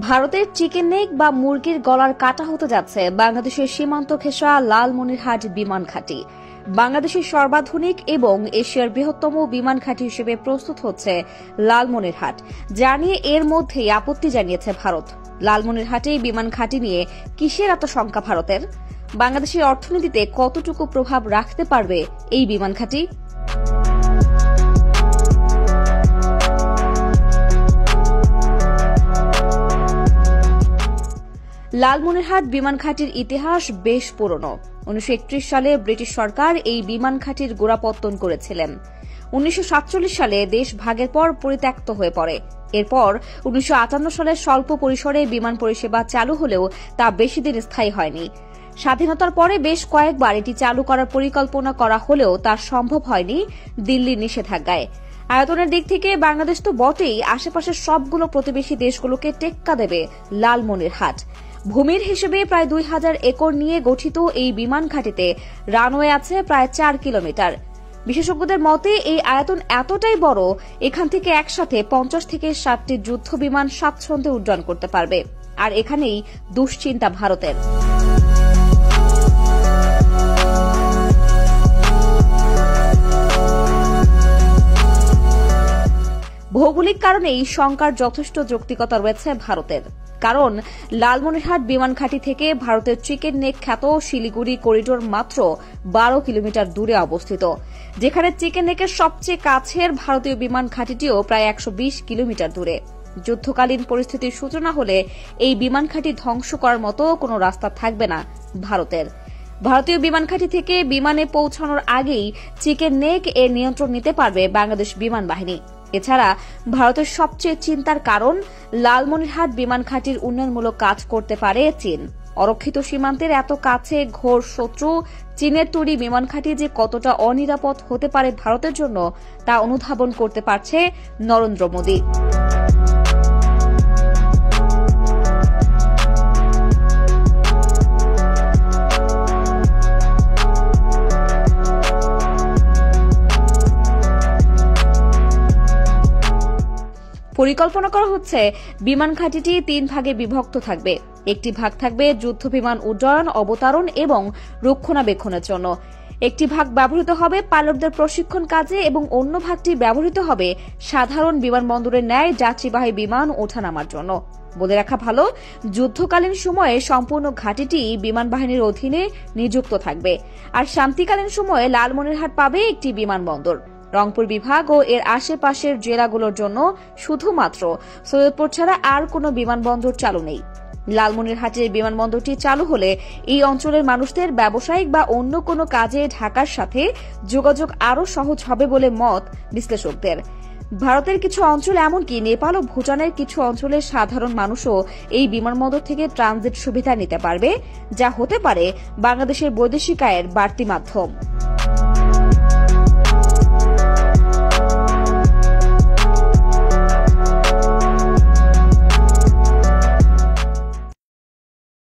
ভারতের chicken neck বা মুরগির গলার কাটা হতে যাচ্ছে বাংলাদেশের সীমান্ত ঘেঁষা লালমনিরহাট বিমান ঘাঁটি। বাংলাদেশের সর্বাধুনিক এবং এশিয়ার বৃহত্তম বিমান ঘাঁটি হিসেবে প্রস্তুত হচ্ছে লালমনিরহাট, যা নিয়ে এর মধ্যেই আপত্তি জানিয়েছে ভারত। লালমনিরহাটে বিমান ঘাঁটি নিয়ে কিসের এত শঙ্কা ভারতের? বাংলাদেশের অর্থনীতিতে কতটুকু প্রভাব রাখতে পারবে এই বিমান ঘাঁটি? লালমনিরহাট বিমান ঘাঁটির ইতিহাস বেশ পুরনো। 1931 সালে ব্রিটিশ সরকার এই বিমান ঘাঁটির গোড়াপত্তন করেছিলেন। 1947 সালে দেশ ভাগের পর পরিত্যক্ত হয়ে পড়ে। এরপর 1958 সালে স্বল্প পরিসরে বিমান পরিষেবা চালু হলেও তা বেশি দিন স্থায়ী হয়নি। স্বাধীনতার পরে বেশ কয়েকবার এটি চালু করার পরিকল্পনা করা হলেও তা সম্ভব হয়নি দিল্লির নিষেধাজ্ঞায়। আয়তনের দিক থেকে বাংলাদেশ তো বটেই, আশেপাশের সবগুলো প্রতিবেশী দেশগুলোকে টেক্কা দেবে লালমনিরহাট। ভূমির হিসেবে প্রায় 2000 একর নিয়ে গঠিত এই বিমান ঘাঁটিতে রানওয়ে আছে প্রায় 4 কিলোমিটার। বিশেষজ্ঞদের মতে এই আয়তন এতটাই বড়, এখান থেকে একসাথে 50 থেকে 60টি যুদ্ধ বিমান স্বাচ্ছন্দ্যে উড্ডয়ন করতে পারবে। আর এখানেই দুশ্চিন্তা ভারতের। ভৌগোলিক কারণেই শঙ্কার যথেষ্ট যৌক্তিকতা রয়েছে ভারতের। কারণ লালমনিরহাট বিমান ঘাঁটি থেকে ভারতের চিকেন নেক খ্যাত শিলিগুড়ি করিডোর মাত্র 12 কিলোমিটার দূরে অবস্থিত, যেখানে চিকেন নেকের সবচেয়ে কাছের ভারতীয় বিমান ঘাঁটিটিও প্রায় 120 কিলোমিটার দূরে। যুদ্ধকালীন পরিস্থিতির সূচনা হলে এই বিমান ঘাঁটি ধ্বংস করার মতো কোনো রাস্তা থাকবে না ভারতের। ভারতীয় বিমান ঘাঁটি থেকে বিমানে পৌঁছানোর আগেই চিকেন নেক এর নিয়ন্ত্রণ নিতে পারবে বাংলাদেশ বিমান বাহিনী। এছাড়া ভারতের সবচেয়ে চিন্তার কারণ, লালমনিরহাট বিমান ঘাঁটির উন্নয়নমূলক কাজ করতে পারে চীন। অরক্ষিত সীমান্তের এত কাছে ঘোর শত্রু চীনের তৈরি বিমান ঘাঁটি যে কতটা অনিরাপদ হতে পারে ভারতের জন্য, তা অনুধাবন করতে পারছে নরেন্দ্র মোদী। পরিকল্পনা করা হচ্ছে বিমান ঘাঁটিটি 3 ভাগে বিভক্ত থাকবে। একটি ভাগ থাকবে যুদ্ধ বিমান উড্ডয়ন, অবতরণ এবং রক্ষণাবেক্ষণের জন্য। একটি ভাগ ব্যবহৃত হবে পাইলটদের প্রশিক্ষণ কাজে এবং অন্য ভাগটি ব্যবহৃত হবে সাধারণ বিমানবন্দরের ন্যায় যাত্রীবাহী বিমান ওঠানামার জন্য। বলে রাখা ভালো, যুদ্ধকালীন সময়ে সম্পূর্ণ ঘাঁটিটি বিমান বাহিনীর অধীনে নিযুক্ত থাকবে। আর শান্তিকালীন সময়ে লালমনিরহাট পাবে একটি বিমানবন্দর। রংপুর বিভাগ ও এর আশেপাশের জেলাগুলোর জন্য শুধুমাত্র সৈয়দপুর ছাড়া আর কোনো বিমানবন্দর চালু নেই। লালমনিরহাটের বিমানবন্দরটি চালু হলে এই অঞ্চলের মানুষদের ব্যবসায়িক বা অন্য কোনো কাজে ঢাকার সাথে যোগাযোগ আরও সহজ হবে বলে মত বিশ্লেষকদের। ভারতের কিছু অঞ্চল, এমনকি নেপাল ও ভুটানের কিছু অঞ্চলের সাধারণ মানুষও এই বিমানবন্দর থেকে ট্রানজিট সুবিধা নিতে পারবে, যা হতে পারে বাংলাদেশের বৈদেশিক আয়ের বাড়তি মাধ্যম।